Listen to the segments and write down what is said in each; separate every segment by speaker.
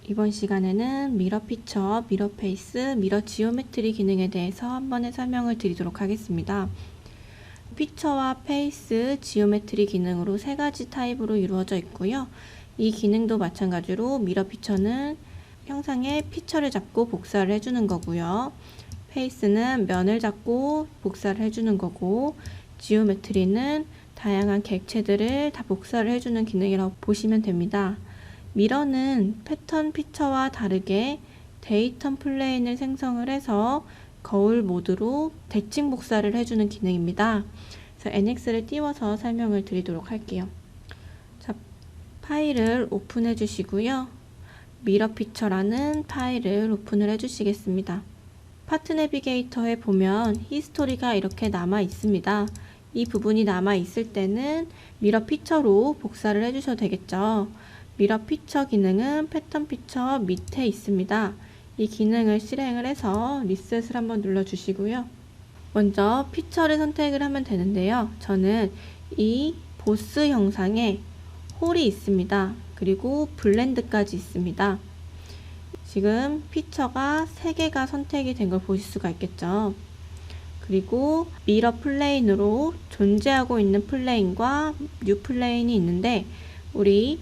Speaker 1: 이번 시간에는 미러 피처, 미러 페이스, 미러 지오메트리 기능에 대해서 한 번에 설명을 드리도록 하겠습니다. 피처와 페이스, 지오메트리 기능으로 세 가지 타입으로 이루어져 있고요. 이 기능도 마찬가지로 미러 피처는 형상의 피처를 잡고 복사를 해주는 거고요. 페이스는 면을 잡고 복사를 해주는 거고, 지오메트리는 다양한 객체들을 다 복사를 해주는 기능이라고 보시면 됩니다. 미러는 패턴 피처와 다르게 데이텀 플레인을 생성을 해서 거울 모드로 대칭 복사를 해주는 기능입니다. 그래서 NX를 띄워서 설명을 드리도록 할게요. 자, 파일을 오픈해 주시고요. 미러 피처라는 파일을 오픈을 해 주시겠습니다. 파트 내비게이터에 보면 히스토리가 이렇게 남아 있습니다. 이 부분이 남아 있을 때는 미러 피처로 복사를 해 주셔도 되겠죠. 미러 피처 기능은 패턴 피처 밑에 있습니다. 이 기능을 실행을 해서 리셋을 한번 눌러 주시고요. 먼저 피처를 선택을 하면 되는데요. 저는 이 보스 형상에 홀이 있습니다. 그리고 블렌드까지 있습니다. 지금 피처가 3개가 선택이 된 걸 보실 수가 있겠죠. 그리고 미러 플레인으로 존재하고 있는 플레인과 뉴 플레인이 있는데, 우리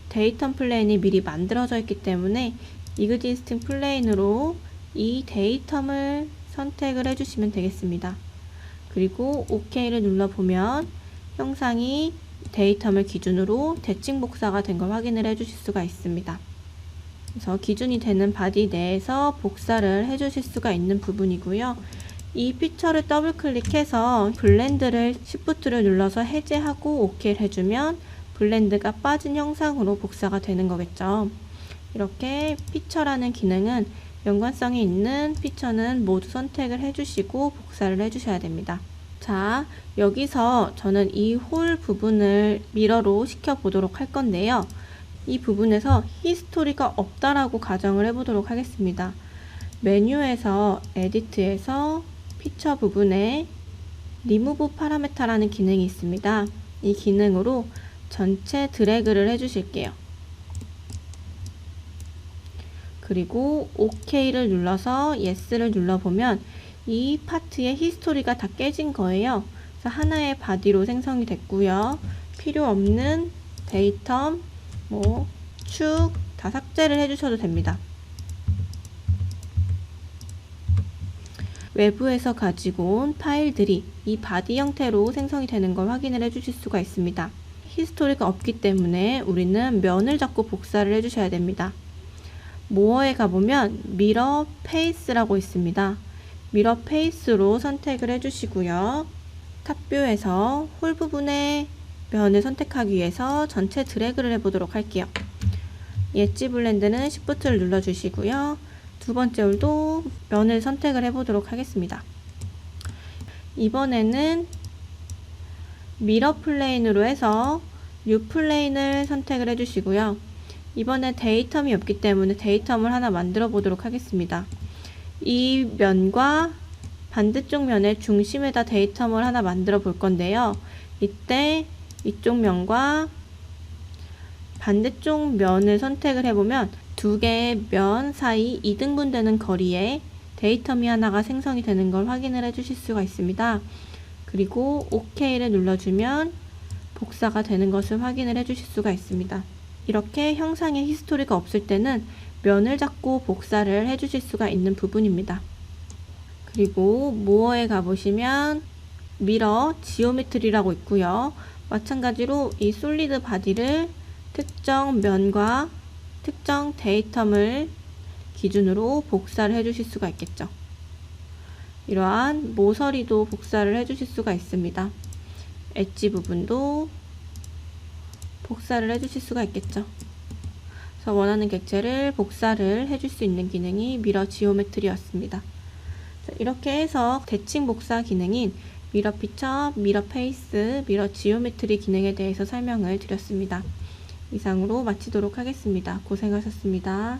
Speaker 1: 데이텀 플레인이 미리 만들어져 있기 때문에 이그지스팅 플레인으로 이 데이텀을 선택을 해주시면 되겠습니다. 그리고 OK를 눌러보면 형상이 데이텀을 기준으로 대칭 복사가 된 걸 확인을 해주실 수가 있습니다. 그래서 기준이 되는 바디 내에서 복사를 해주실 수가 있는 부분이고요. 이 피처를 더블 클릭해서 블렌드를 Shift를 눌러서 해제하고 OK를 해주면 블렌드가 빠진 형상으로 복사가 되는 거겠죠. 이렇게 피처라는 기능은 연관성이 있는 피처는 모두 선택을 해주시고 복사를 해주셔야 됩니다. 자, 여기서 저는 이 홀 부분을 미러로 시켜보도록 할 건데요. 이 부분에서 히스토리가 없다라고 가정을 해보도록 하겠습니다. 메뉴에서 에디트에서 피처 부분에 리무브 파라메타라는 기능이 있습니다. 이 기능으로 전체 드래그를 해주실게요. 그리고 OK를 눌러서 Yes를 눌러보면 이 파트의 히스토리가 다 깨진 거예요. 그래서 하나의 바디로 생성이 됐고요. 필요 없는 데이텀, 축 다 삭제를 해주셔도 됩니다. 외부에서 가지고 온 파일들이 이 바디 형태로 생성이 되는 걸 확인을 해주실 수가 있습니다. 히스토리가 없기 때문에 우리는 면을 잡고 복사를 해주셔야 됩니다. 모어에 가보면 미러 페이스라고 있습니다. 미러 페이스로 선택을 해주시고요. 탑뷰에서 홀 부분의 면을 선택하기 위해서 전체 드래그를 해보도록 할게요. 엣지 블렌드는 Shift를 눌러주시고요. 두 번째 홀도 면을 선택을 해보도록 하겠습니다. 이번에는 미러 플레인으로 해서 뉴 플레인을 선택을 해주시고요. 이번에 데이텀이 없기 때문에 데이텀을 하나 만들어 보도록 하겠습니다. 이 면과 반대쪽 면의 중심에다 데이텀을 하나 만들어 볼 건데요. 이때 이쪽 면과 반대쪽 면을 선택을 해보면 두 개의 면 사이 2등분 되는 거리에 데이텀이 하나가 생성이 되는 걸 확인을 해주실 수가 있습니다. 그리고 OK를 눌러주면 복사가 되는 것을 확인을 해주실 수가 있습니다. 이렇게 형상의 히스토리가 없을 때는 면을 잡고 복사를 해주실 수가 있는 부분입니다. 그리고 모어에 가보시면 미러 지오메트리라고 있고요. 마찬가지로 이 솔리드 바디를 특정 면과 특정 데이텀을 기준으로 복사를 해주실 수가 있겠죠. 이러한 모서리도 복사를 해주실 수가 있습니다. 엣지 부분도 복사를 해주실 수가 있겠죠. 그래서 원하는 객체를 복사를 해줄 수 있는 기능이 미러 지오메트리였습니다. 이렇게 해서 대칭 복사 기능인 미러 피처, 미러 페이스, 미러 지오메트리 기능에 대해서 설명을 드렸습니다. 이상으로 마치도록 하겠습니다. 고생하셨습니다.